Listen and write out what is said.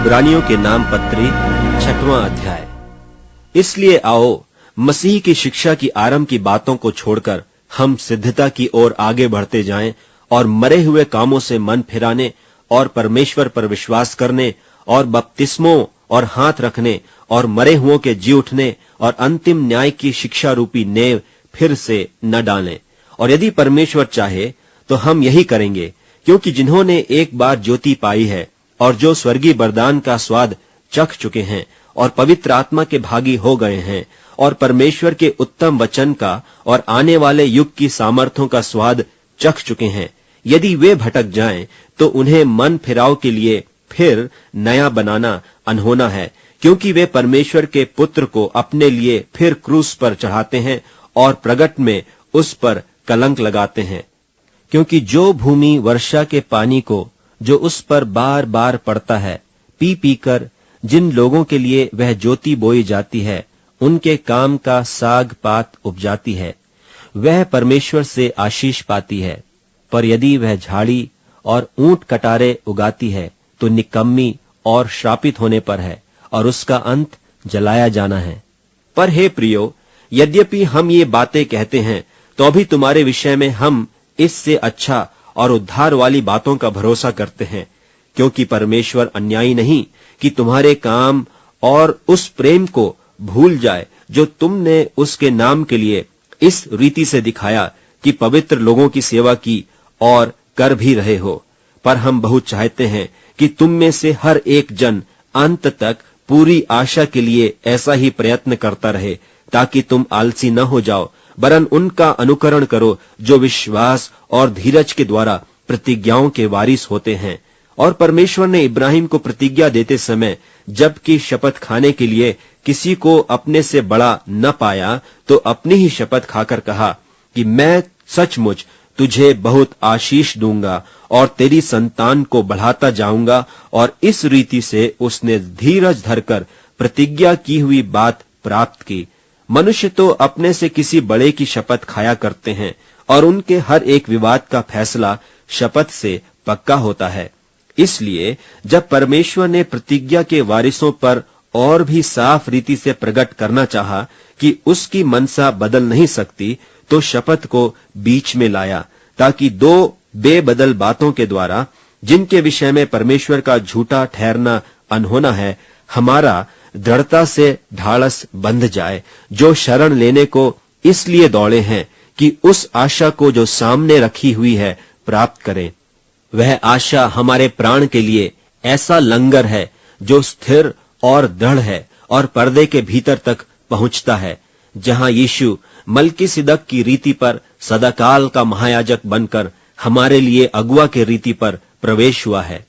इब्रानियों के नाम पत्री 6वां अध्याय। इसलिए आओ, मसीह की शिक्षा की आरंभ की बातों को छोड़कर हम सिद्धता की ओर आगे बढ़ते जाएं और मरे हुए कामों से मन फिराने और परमेश्वर पर विश्वास करने और बपतिस्मों और हाथ रखने और मरे हुओं के जी उठने और अंतिम न्याय की शिक्षा रूपी नेव फिर से न डालें। और यदि परमेश्वर चाहे तो हम यही करेंगे, क्योंकि जिन्होंने एक बार ज्योति पाई है और जो स्वर्गीय वरदान का स्वाद चख चुके हैं और पवित्र आत्मा के भागी हो गए हैं और परमेश्वर के उत्तम वचन का और आने वाले युग की सामर्थ्यों का स्वाद चख चुके हैं, यदि वे भटक जाएं तो उन्हें मन फिराव के लिए फिर नया बनाना अनहोना है, क्योंकि वे परमेश्वर के पुत्र को अपने लिए फिर क्रूस पर चढ़ाते हैं और प्रगट में उस पर कलंक लगाते हैं। क्योंकि जो भूमि वर्षा के पानी को जो उस पर बार बार पड़ता है पी पीकर जिन लोगों के लिए वह ज्योति बोई जाती है उनके काम का साग पात उपजाती है, वह परमेश्वर से आशीष पाती है। पर यदि वह झाड़ी और ऊंट कटारे उगाती है तो निकम्मी और श्रापित होने पर है और उसका अंत जलाया जाना है। पर हे प्रियो, यद्यपि हम ये बातें कहते हैं तो भी तुम्हारे विषय में हम इससे अच्छा और उद्धार वाली बातों का भरोसा करते हैं, क्योंकि परमेश्वर अन्यायी नहीं कि तुम्हारे काम और उस प्रेम को भूल जाए जो तुमने उसके नाम के लिए इस रीति से दिखाया कि पवित्र लोगों की सेवा की और कर भी रहे हो। पर हम बहुत चाहते हैं कि तुम में से हर एक जन अंत तक पूरी आशा के लिए ऐसा ही प्रयत्न करता रहे, ताकि तुम आलसी न हो जाओ, वरन उनका अनुकरण करो जो विश्वास और धीरज के द्वारा प्रतिज्ञाओं के वारिस होते हैं। और परमेश्वर ने इब्राहिम को प्रतिज्ञा देते समय जबकि शपथ खाने के लिए किसी को अपने से बड़ा न पाया, तो अपनी ही शपथ खाकर कहा कि मैं सचमुच तुझे बहुत आशीष दूंगा और तेरी संतान को बढ़ाता जाऊंगा। और इस रीति से उसने धीरज धरकर प्रतिज्ञा की हुई बात प्राप्त की। मनुष्य तो अपने से किसी बड़े की शपथ खाया करते हैं और उनके हर एक विवाद का फैसला शपथ से पक्का होता है। इसलिए जब परमेश्वर ने प्रतिज्ञा के वारिसों पर और भी साफ रीति से प्रकट करना चाहा कि उसकी मनसा बदल नहीं सकती, तो शपथ को बीच में लाया, ताकि दो बेबदल बातों के द्वारा, जिनके विषय में परमेश्वर का झूठा ठहरना अनहोना है, हमारा दृढ़ता से ढाढ़स बंध जाए, जो शरण लेने को इसलिए दौड़े हैं कि उस आशा को जो सामने रखी हुई है प्राप्त करें। वह आशा हमारे प्राण के लिए ऐसा लंगर है जो स्थिर और दृढ़ है और पर्दे के भीतर तक पहुंचता है, जहां यीशु मलकीसिदक की रीति पर सदाकाल का महायाजक बनकर हमारे लिए अगुआ के रीति पर प्रवेश हुआ है।